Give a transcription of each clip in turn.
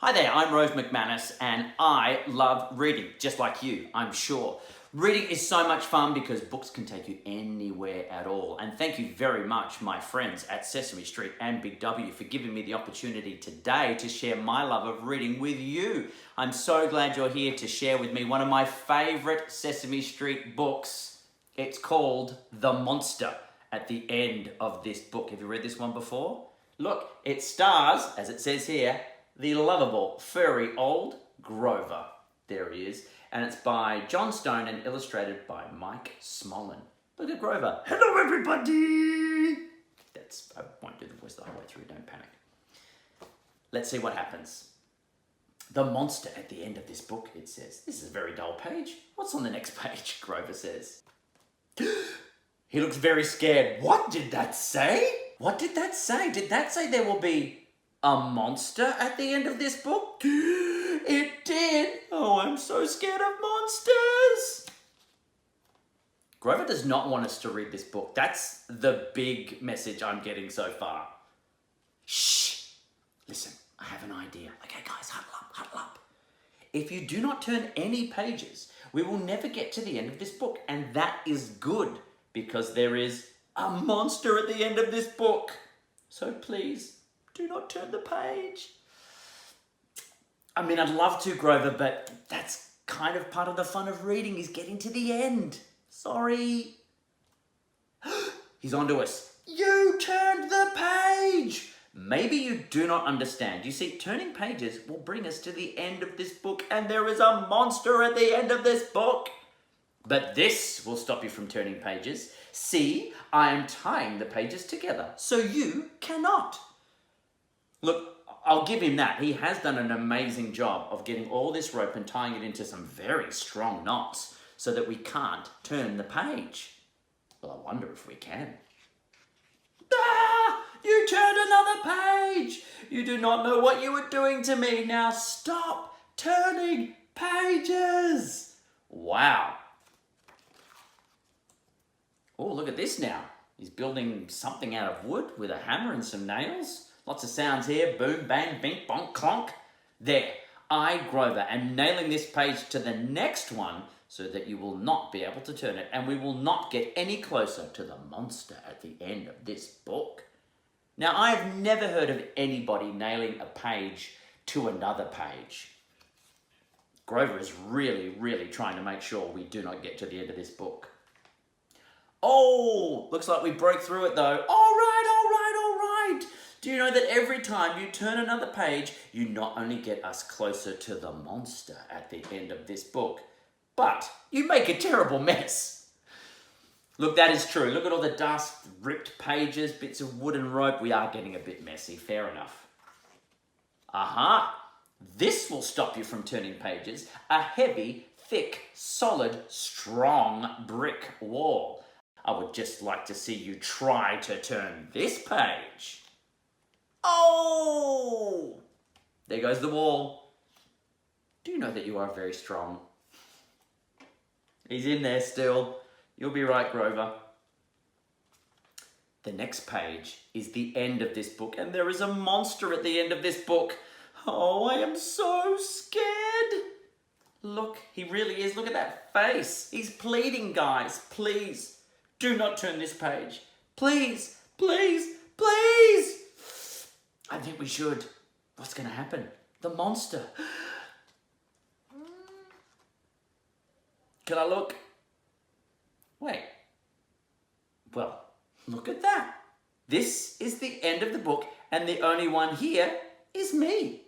Hi there, I'm Rove McManus and I love reading, just like you, I'm sure. Reading is so much fun because books can take you anywhere at all. And thank you very much, my friends at Sesame Street and Big W, for giving me the opportunity today to share my love of reading with you. I'm so glad you're here to share with me one of my favorite Sesame Street books. It's called The Monster at the end of this book. Have you read this one before? Look, it stars, as it says here, the lovable, furry old Grover. There he is. And it's by John Stone and illustrated by Mike Smolin. Look at Grover. Hello, everybody! I won't do the voice the whole way through, don't panic. Let's see what happens. The monster at the end of this book, it says. This is a very dull page. What's on the next page? Grover says. He looks very scared. What did that say? What did that say? Did that say there will be a monster at the end of this book? It did. Oh, I'm so scared of monsters. Grover does not want us to read this book. That's the big message I'm getting so far. Shh. Listen, I have an idea. Okay, guys, huddle up. If you do not turn any pages, we will never get to the end of this book. And that is good because there is a monster at the end of this book. So please, do not turn the page. I mean, I'd love to, Grover, but that's kind of part of the fun of reading is getting to the end. Sorry. He's onto us. You turned the page. Maybe you do not understand. You see, turning pages will bring us to the end of this book, and there is a monster at the end of this book. But this will stop you from turning pages. See, I am tying the pages together, so you cannot. Look, I'll give him that. He has done an amazing job of getting all this rope and tying it into some very strong knots so that we can't turn the page. Well, I wonder if we can. Ah! You turned another page! You do not know what you were doing to me. Now stop turning pages! Wow. Oh, look at this now. He's building something out of wood with a hammer and some nails. Lots of sounds here. Boom, bang, bink, bonk, clonk. There. I, Grover, am nailing this page to the next one so that you will not be able to turn it and we will not get any closer to the monster at the end of this book. Now, I have never heard of anybody nailing a page to another page. Grover is really trying to make sure we do not get to the end of this book. Oh, looks like we broke through it though. All right. Do you know that every time you turn another page, you not only get us closer to the monster at the end of this book, but you make a terrible mess. Look, that is true. Look at all the dust, ripped pages, bits of wood and rope. We are getting a bit messy, fair enough. Aha! This will stop you from turning pages. A heavy, thick, solid, strong brick wall. I would just like to see you try to turn this page. Oh! There goes the wall. Do you know that you are very strong? He's in there still. You'll be right, Grover. The next page is the end of this book, and there is a monster at the end of this book. Oh, I am so scared. Look, he really is. Look at that face. He's pleading, guys. Please, do not turn this page. Please. I think we should. What's going to happen? The monster. Can I look? Wait. Well, look at that. This is the end of the book, and the only one here is me.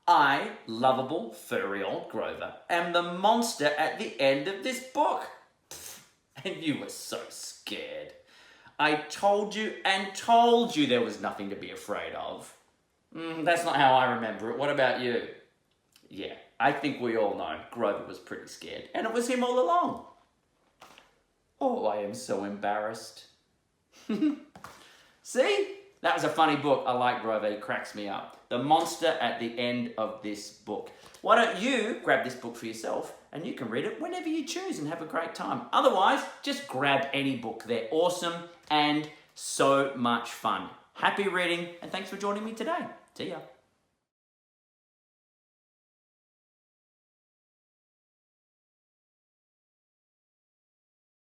I, lovable, furry old Grover, am the monster at the end of this book. And you were so scared. I told you there was nothing to be afraid of. That's not how I remember it. What about you? Yeah, I think we all know Grover was pretty scared. And it was him all along. Oh, I am so embarrassed. See? That was a funny book. I like Grover. He cracks me up. The monster at the end of this book. Why don't you grab this book for yourself and you can read it whenever you choose and have a great time. Otherwise, just grab any book. They're awesome and so much fun. Happy reading and thanks for joining me today. See ya.